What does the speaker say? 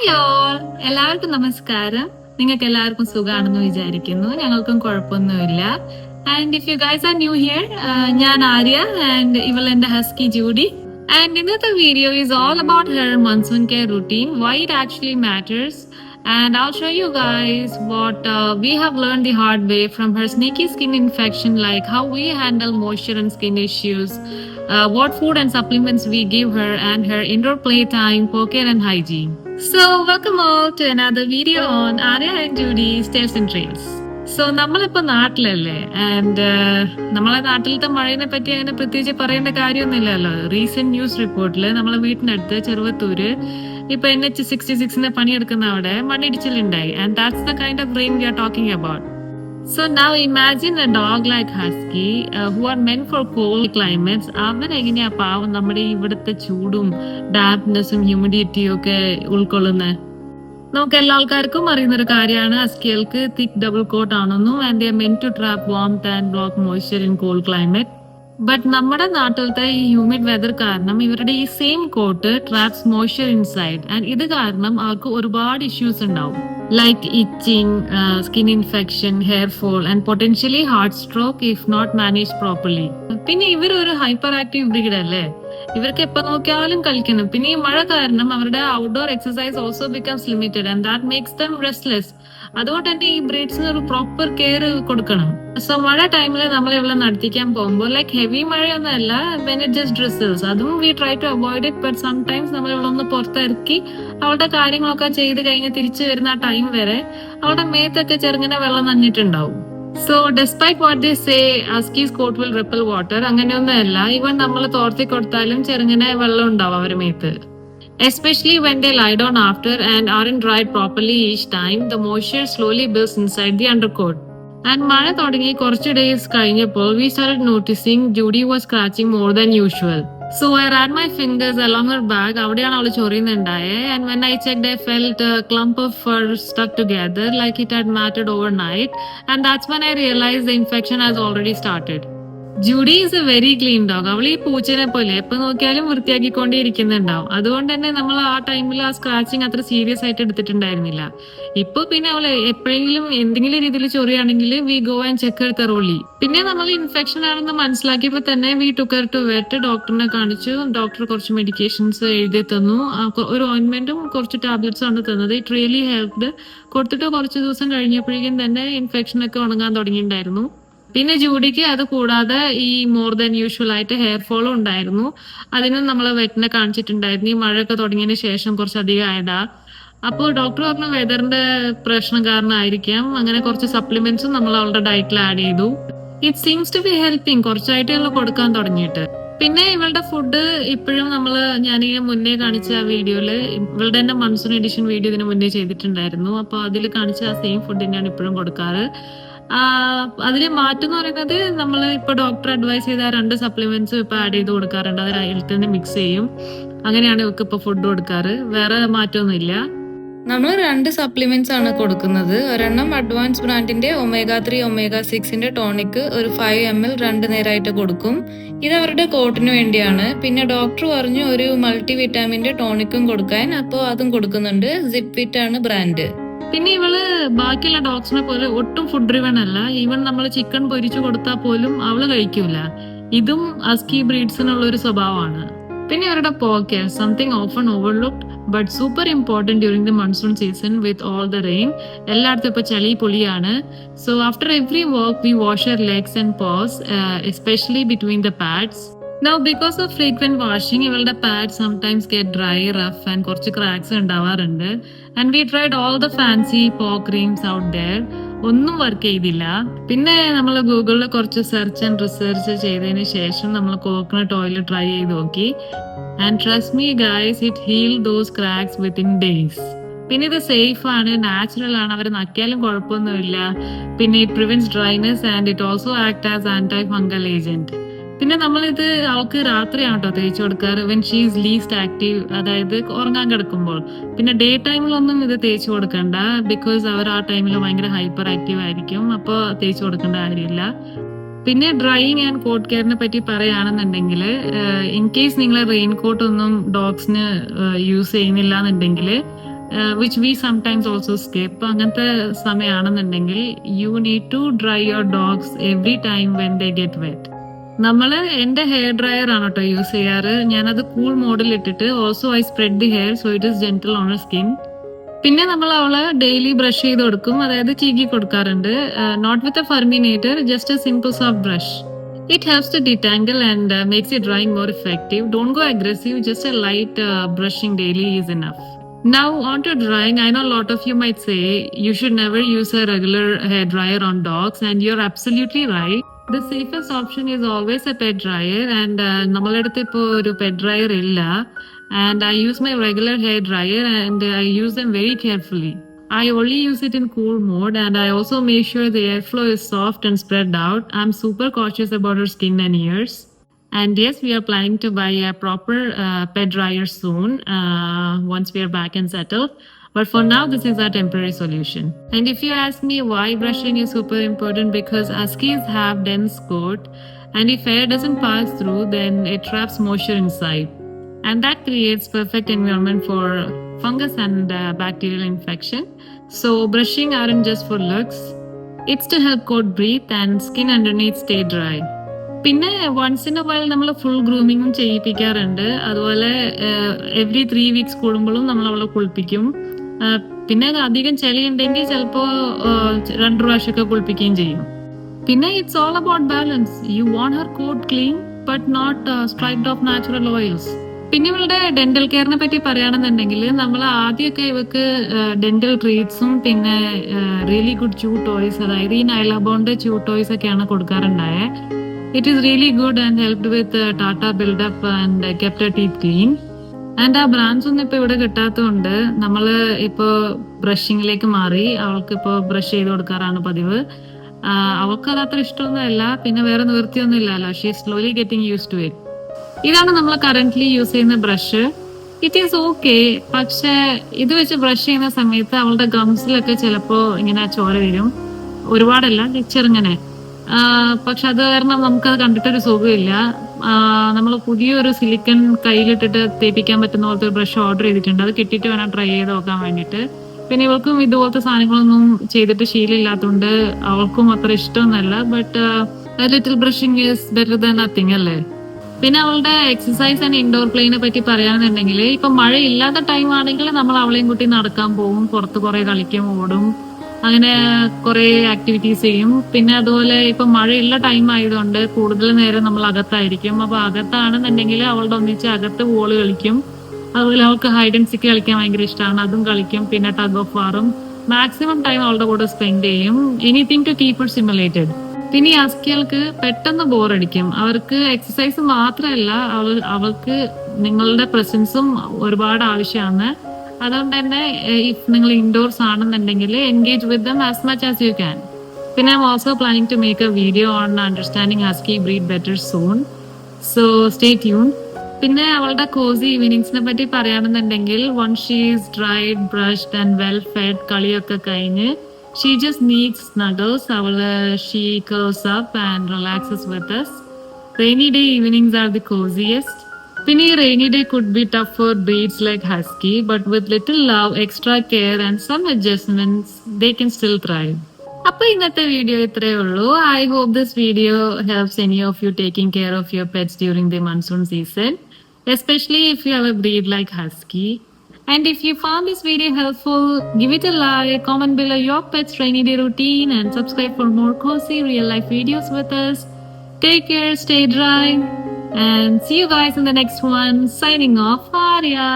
Hi all, എല്ലാവർക്കും നമസ്കാരം. നിങ്ങൾക്ക് എല്ലാവർക്കും സുഖാണെന്ന് വിചാരിക്കുന്നു. ഞങ്ങൾക്കും കുഴപ്പമൊന്നുമില്ല. And if you guys are new here, ഞാൻ ആര്യ ആൻഡ് ഇവൾ എന്റെ ഹസ്കി ജൂഡി. And ഇന്നത്തെ video is all about her monsoon care routine, why it actually matters, and I'll show you guys what we have learned the hard way from her sneaky skin infection, like how we handle moisture and skin issues, what food and supplements we give her, and her indoor playtime, care and hygiene. So welcome all to another video on Arya and Judy's Tales and Trails. So നമ്മളിപ്പോ നാട്ടിലല്ലേ, and നമ്മളെ നാട്ടിലത്തെ മഴയെ പറ്റി അങ്ങനെ പ്രത്യേകിച്ച് പറയേണ്ട കാര്യമൊന്നുമില്ലല്ലോ. Recent news റിപ്പോർട്ടില് നമ്മളെ വീട്ടിനടുത്ത് ചെറുവത്തൂര് ഇപ്പൊ NH-66 പണിയെടുക്കുന്ന അവിടെ മണ്ണിടിച്ചിലുണ്ടായി. And that's the kind of rain we are talking about. So now imagine a dog like Husky who are meant for cold climates. അവരെങ്ങനെയാ പാവം നമ്മുടെ ഇവിടുത്തെ ചൂടും ഡാംപ്നെസ്സും ഹ്യൂമിഡിറ്റിയും ഒക്കെ ഉൾക്കൊള്ളുന്നത്. നമുക്ക് എല്ലാ ആൾക്കാർക്കും അറിയുന്ന ഒരു കാര്യമാണ് ഹസ്കികൾക്ക് തിക് ഡബിൾ കോട്ട് ആണെന്നും and they are meant to trap warmth and block moisture in cold climate. But നമ്മുടെ നാട്ടിലത്തെ ഈ ഹ്യൂമിഡ് വെതർ കാരണം ഇവരുടെ ഈ same coat traps moisture inside, and ഇത് കാരണം അവർക്ക് ഒരുപാട് ഇഷ്യൂസ് ഉണ്ടാവും, like itching, skin infection, hair fall and potentially heart stroke if not manage properly. പിന്നെ ഇവരൊരു ഹൈപ്പർ ആക്റ്റീവ് ബ്രീഡ് അല്ലേ, ഇവർക്ക് എപ്പോ നോക്കിയാലും കളിക്കണം. പിന്നെ ഈ മഴ കാരണം അവരുടെ outdoor exercise also becomes limited and that makes dum restless. അതുകൊണ്ട് തന്നെ ഈ ബ്രീഡ്സിന് ഒരു പ്രോപ്പർ കെയർ കൊടുക്കണം. സോ മഴ ടൈമിൽ നമ്മൾ ഇവിടെ നടത്തിക്കാൻ പോകുമ്പോൾ ലൈക്ക് ഹെവി മഴയൊന്നും അല്ല, വെൻ ഇറ്റ് ജസ്റ്റ് ഡ്രസ്സസ്, അതും we try to avoid it. But sometimes നമ്മൾ ഇവിടെ ഒന്ന് പുറത്തിറക്കി അവളുടെ കാര്യങ്ങളൊക്കെ ചെയ്ത് കഴിഞ്ഞ് തിരിച്ചു വരുന്ന ആ ടൈം വരെ അവളുടെ മേത്തൊക്കെ ചെറുങ്ങനെ വെള്ളം നനഞ്ഞിട്ടുണ്ടാവും. So despite what they say, Husky's coat will repel water, അങ്ങനെയൊന്നുമല്ല. ഈവൻ നമ്മൾ തോർത്തി കൊടുത്താലും ചെറുങ്ങനെ വെള്ളം ഉണ്ടാവും അവരുടെ മേത്ത്. Especially when they lie down after and aren't dried properly each time, the moisture slowly builds inside the undercoat. And മഴ തുടങ്ങി കുറച്ച് ഡേയ്സ് കഴിഞ്ഞപ്പോൾ we started noticing Judy was scratching more than usual. So I ran my fingers along her back. അവിടെയാണ് അവള് ചൊറിയുന്നുണ്ടായേ. And when I checked, I felt a clump of fur stuck together like it had matted overnight. And that's when I realized the infection has already started. Judy is A very clean dog. അവൾ ഈ പൂച്ചനെ പോലെ എപ്പോ നോക്കിയാലും വൃത്തിയാക്കിക്കൊണ്ടേയിരിക്കുന്നുണ്ടാവും. അതുകൊണ്ട് തന്നെ നമ്മൾ ആ ടൈമിൽ ആ സ്ക്രാച്ചിങ് അത്ര സീരിയസ് ആയിട്ട് എടുത്തിട്ടുണ്ടായിരുന്നില്ല. ഇപ്പൊ പിന്നെ അവള് എപ്പോഴെങ്കിലും എന്തെങ്കിലും രീതിയിൽ ചൊറിയാണെങ്കിൽ we go and check her thoroughly. പിന്നെ നമ്മൾ ഇൻഫെക്ഷൻ ആണെന്ന് മനസ്സിലാക്കിയപ്പോ തന്നെ we took her to vet. ഡോക്ടറിനെ കാണിച്ചു. ഡോക്ടർ കുറച്ച് മെഡിക്കേഷൻസ് എഴുതി തന്നു. ഒരു ഓയിന്റ്മെന്റും കുറച്ച് ടാബ്ലറ്റ്സും ആണ് തന്നത്. It really helped. കൊടുത്തിട്ട് കുറച്ച് ദിവസം കഴിഞ്ഞപ്പോഴേക്കും തന്നെ ഇൻഫെക്ഷൻ ഒക്കെ ഉണങ്ങാൻ തുടങ്ങിയിട്ടുണ്ടായിരുന്നു. പിന്നെ ജൂഡിക്ക് അത് കൂടാതെ ഈ മോർ ദാൻ യൂഷ്വൽ ആയിട്ട് ഹെയർ ഫോളും ഉണ്ടായിരുന്നു. അതിനും നമ്മൾ വെറ്റിനെ കാണിച്ചിട്ടുണ്ടായിരുന്നു. ഈ മഴയൊക്കെ തുടങ്ങിയതിന് ശേഷം കുറച്ചധികം ആയതാ. അപ്പോൾ ഡോക്ടർ പറഞ്ഞു വെതറിന്റെ പ്രശ്നം കാരണമായിരിക്കാം. അങ്ങനെ കുറച്ച് സപ്ലിമെന്റ്സും നമ്മൾ അവളുടെ ഡയറ്റിൽ ആഡ് ചെയ്തു. It seems to be helping. കുറച്ചായിട്ട് ഞങ്ങൾ കൊടുക്കാൻ തുടങ്ങിയിട്ട്. പിന്നെ ഇവളുടെ ഫുഡ് ഇപ്പോഴും ഞാനിങ്ങനെ മുന്നേ കാണിച്ച വീഡിയോയില്, ഇവളുടെ തന്നെ മൺസൂൺ എഡിഷൻ വീഡിയോ ഇതിന് മുന്നേ ചെയ്തിട്ടുണ്ടായിരുന്നു. അപ്പൊ അതിൽ കാണിച്ച ആ സെയിം ഫുഡ് തന്നെയാണ് ഇപ്പോഴും കൊടുക്കാറ്. അതിലെ മാറ്റം എന്ന് പറയുന്നത് നമ്മൾ ഇപ്പൊ ഡോക്ടർ അഡ്വൈസ് ചെയ്ത 2 സപ്ലിമെന്റ്സ് ഇപ്പൊ ആഡ് ചെയ്ത് കൊടുക്കാറുണ്ട്. അത് അതിൽ തന്നെ മിക്സ് ചെയ്യും. അങ്ങനെയാണ് ഇവർക്ക് ഇപ്പൊ ഫുഡ് കൊടുക്കാറ്. വേറെ മാറ്റമൊന്നും ഇല്ല. നമ്മൾ 2 സപ്ലിമെന്റ്സ് ആണ് കൊടുക്കുന്നത്. ഒരെണ്ണം അഡ്വാൻസ് ബ്രാൻഡിന്റെ omega-3 omega-6 ടോണിക് ഒരു 5 ml 2 നേരമായിട്ട് കൊടുക്കും. ഇത് അവരുടെ കോട്ടിന് വേണ്ടിയാണ്. പിന്നെ ഡോക്ടർ പറഞ്ഞു ഒരു മൾട്ടി വിറ്റാമിന്റെ ടോണിക്കും കൊടുക്കാൻ. അപ്പോൾ അതും കൊടുക്കുന്നുണ്ട്. സിപ്പ് ഫിറ്റ് ആണ് ബ്രാൻഡ്. പിന്നെ ഇവള് ബാക്കിയുള്ള ഡോഗ്സിനെ പോലെ ഒട്ടും ഫുഡ് ഡ്രിവൺ അല്ല. ഈവൻ നമ്മൾ ചിക്കൻ പൊരിച്ചു കൊടുത്താൽ പോലും അവള് കഴിക്കൂല. ഇതും ഹസ്കി ബ്രീഡ്സിനുള്ള ഒരു സ്വഭാവമാണ്. പിന്നെ അവരുടെ paw care, something often overlooked but super important during the monsoon season with all the rain. എല്ലായിടത്തും ഇപ്പൊ ചളി പൊളിയാണ്. So after every work we wash her legs and paws, especially between the pads. Now because of frequent washing, ഇവളുടെ pads sometimes get dry, rough and കുറച്ച് cracks ഉണ്ടാവാറുണ്ട്. And we tried all the fancy paw creams out there. ഒന്നും work ചെയ്തില്ല. പിന്നെ നമ്മൾ ഗൂഗിളിൽ കുറച്ച് search and research ചെയ്തതിന് ശേഷം നമ്മൾ കോക്കനട്ട് ഓയിൽ ട്രൈ ചെയ്ത് നോക്കി. And trust me guys, it heal those cracks within days. പിന്നെ ഇത് സേഫ് ആണ്, നാച്ചുറൽ ആണ്, അവർ നക്കിയാലും കുഴപ്പമൊന്നുമില്ല. പിന്നെ it prevents dryness and it also act as antifungal agent. പിന്നെ നമ്മളിത് അവൾക്ക് രാത്രിയാണ് കേട്ടോ തേച്ച് കൊടുക്കാറ്, when she is least active, അതായത് ഉറങ്ങാൻ കിടക്കുമ്പോൾ. പിന്നെ ഡേ ടൈമിലൊന്നും ഇത് തേച്ച് കൊടുക്കണ്ട, ബിക്കോസ് അവർ ആ ടൈമിൽ ഭയങ്കര ഹൈപ്പർ ആക്റ്റീവ് ആയിരിക്കും. അപ്പോൾ തേച്ച് കൊടുക്കേണ്ട കാര്യമില്ല. പിന്നെ ഡ്രൈയിങ് ആൻഡ് കോട്ട് കെയറിനെ പറ്റി പറയുകയാണെന്നുണ്ടെങ്കിൽ, ഇൻ കേസ് നിങ്ങൾ റെയിൻ കോട്ട് ഒന്നും ഡോഗ്സിന് യൂസ് ചെയ്യുന്നില്ല എന്നുണ്ടെങ്കിൽ which we sometimes also skip. അങ്ങനത്തെ സമയമാണെന്നുണ്ടെങ്കിൽ you need to dry your dogs every time when they get wet. നമ്മള് എന്റെ ഹെയർ ഡ്രയർ ആണ് കേട്ടോ യൂസ് ചെയ്യാറ്. ഞാനത് കൂൾ മോഡിൽ ഇട്ടിട്ട് also I spread the hair so it is gentle on skin. പിന്നെ നമ്മൾ അവളെ ഡെയിലി ബ്രഷ് ചെയ്ത് കൊടുക്കും, അതായത് ചീകി കൊടുക്കാറുണ്ട്. Not with a Furminator, just a simple soft brush. It helps to detangle and makes it drying more effective. Don't go aggressive, just a light brushing daily is enough. Now on to drying. I know a lot of you might say you should never use a regular hair dryer on dogs, and you're absolutely right. The safest option is always a pet dryer, and നമ്മളടുത്ത് ഇപ്പോൾ ഒരു pet dryer ഇല്ല, and I use my regular hair dryer and I use them very carefully. I only use it in cool mode, and I also make sure the airflow is soft and spread out. I'm super cautious about her skin and ears. And yes, we are planning to buy a proper pet dryer soon, once we are back and settled. But for now, this is our temporary solution. And if you ask me why brushing is super important, because huskies have dense coat, and if air doesn't pass through, then it traps moisture inside. And that creates perfect environment for fungus and bacterial infection. So brushing aren't just for looks, it's to help coat breathe and skin underneath stay dry. പിന്നെ once in A while നമ്മൾ full ഗ്രൂമിങ്ങും ചെയ്യിപ്പിക്കാറുണ്ട്. അതുപോലെ every 3 weeks കൂടുമ്പോഴും നമ്മൾ അവളെ കുളിപ്പിക്കും. പിന്നെ അധികം ചെളി ഉണ്ടെങ്കിൽ ചിലപ്പോൾ 2 പ്രാവശ്യമൊക്കെ കുളിപ്പിക്കുകയും ചെയ്യും. പിന്നെ it's all about balance. You want her coat clean but not stripped of natural oils. പിന്നെ ഇവളുടെ ഡെന്റൽ കെയറിനെ പറ്റി പറയുകയാണെന്നുണ്ടെങ്കിൽ നമ്മൾ ആദ്യമൊക്കെ ഇവക്ക് ഡെന്റൽ ട്രീറ്റ്സും പിന്നെ റിയലി ഗുഡ് ച്യൂ ടോയ്സ്, അതായത് ഈ നൈലബോണ്ട് ച്യൂ ടോയ്സ് ഒക്കെയാണ് കൊടുക്കാറുണ്ടായത്. It is really good and helped with ടാറ്റ buildup and kept her teeth clean. And ആ ബ്രാൻഡ്സ് ഒന്നും ഇപ്പൊ ഇവിടെ കിട്ടാത്തതുകൊണ്ട് നമ്മൾ ഇപ്പോ ബ്രഷിങ്ങിലേക്ക് മാറി. അവൾക്ക് ഇപ്പോൾ ബ്രഷ് ചെയ്ത് കൊടുക്കാറാണ് പതിവ്. അവൾക്ക് അത് അത്ര ഇഷ്ടമൊന്നുമല്ല, പിന്നെ വേറെ നിവൃത്തിയൊന്നും ഇല്ലല്ലോ. She is slowly getting use to it. ഇതാണ് നമ്മൾ കറന്റ്ലി യൂസ് ചെയ്യുന്ന ബ്രഷ്. ഇറ്റ് ഈസ് ഓക്കെ, പക്ഷെ ഇത് വെച്ച് ബ്രഷ് ചെയ്യുന്ന സമയത്ത് അവളുടെ ഗംസിലൊക്കെ ചിലപ്പോ ഇങ്ങനെ ചോര വരും. ഒരുപാടല്ല, ചെറുങ്ങനെ. പക്ഷെ അത് കാരണം നമുക്കത് കണ്ടിട്ടൊരു സുഖമില്ല. നമ്മൾ പുതിയൊരു സിലിക്കൺ കയ്യിലിട്ടിട്ട് തേപ്പിക്കാൻ പറ്റുന്ന പോലത്തെ ഒരു ബ്രഷ് ഓർഡർ ചെയ്തിട്ടുണ്ട്. അത് കിട്ടിയിട്ട് വേണം ട്രൈ ചെയ്ത് നോക്കാൻ വേണ്ടിയിട്ട്. പിന്നെ ഇവൾക്കും ഇതുപോലത്തെ സാധനങ്ങളൊന്നും ചെയ്തിട്ട് ശീലമില്ലാത്തതുകൊണ്ട് അവൾക്കും അത്ര ഇഷ്ടമൊന്നുമല്ല. But little brushing is better than nothing അല്ലേ. പിന്നെ അവളുടെ എക്സസൈസ് ആൻഡ് ഇൻഡോർ പ്ലേനെ പറ്റി പറയുകയാണെന്നുണ്ടെങ്കിൽ ഇപ്പൊ മഴ ഇല്ലാത്ത ടൈം ആണെങ്കിൽ നമ്മൾ അവളെയും കൂട്ടി നടക്കാൻ പോകും, പുറത്ത് കുറെ കളിക്കും, ഓടും, അങ്ങനെ കുറെ ആക്ടിവിറ്റീസ് ചെയ്യും. പിന്നെ അതുപോലെ ഇപ്പൊ മഴയുള്ള ടൈം ആയതുകൊണ്ട് കൂടുതൽ നേരം നമ്മൾ അകത്തായിരിക്കും. അപ്പൊ അകത്താണെന്നുണ്ടെങ്കിൽ അവളുടെ ഒന്നിച്ച് അകത്ത് വോള് കളിക്കും. അതുപോലെ അവൾക്ക് ഹൈഡ് ആൻഡ് സീക്ക് കളിക്കാൻ ഭയങ്കര ഇഷ്ടമാണ്, അതും കളിക്കും. പിന്നെ ടഗ് ഓഫ് വാറും. മാക്സിമം ടൈം അവളുടെ കൂടെ സ്പെൻഡ് ചെയ്യും. Anything to keep it simulated. പിന്നെ ഈ ഹസ്കികൾക്ക് പെട്ടെന്ന് ബോറടിക്കും. അവർക്ക് എക്സസൈസ് മാത്രമല്ല, അവൾക്ക് നിങ്ങളുടെ പ്രസൻസും ഒരുപാട് ആവശ്യമാണ്. അതുകൊണ്ട് തന്നെ ഇഫ് നിങ്ങൾ ഇൻഡോർസ് ആണെന്നുണ്ടെങ്കിൽ engage with them as much as you can. പിന്നെ I am also planning to make a video on understanding husky breed better soon, so stay tune. പിന്നെ അവളുടെ കോസി ഈവനിങ്സിനെ പറ്റി പറയുകയാണെന്നുണ്ടെങ്കിൽ once she is dried, brushed and well fed, കളിയൊക്കെ കഴിഞ്ഞ് she just needs snuggles. She curls up and relaxes with us. Rainy day evenings are the coziest. Pinny rainy day could be tough for breeds like Husky, but with little love, extra care and some adjustments, they can still thrive. അപ്പോൾ ഇന്നത്തെ video ഇത്രയേ ഉള്ളൂ. I hope this video helps any of you taking care of your pets during the monsoon season, especially if you have a breed like Husky. And if you found this video helpful, give it a like, comment below your pet's rainy day routine, and subscribe for more cozy real life videos with us. Take care, stay dry, and see you guys in the next one. Signing off, Arya.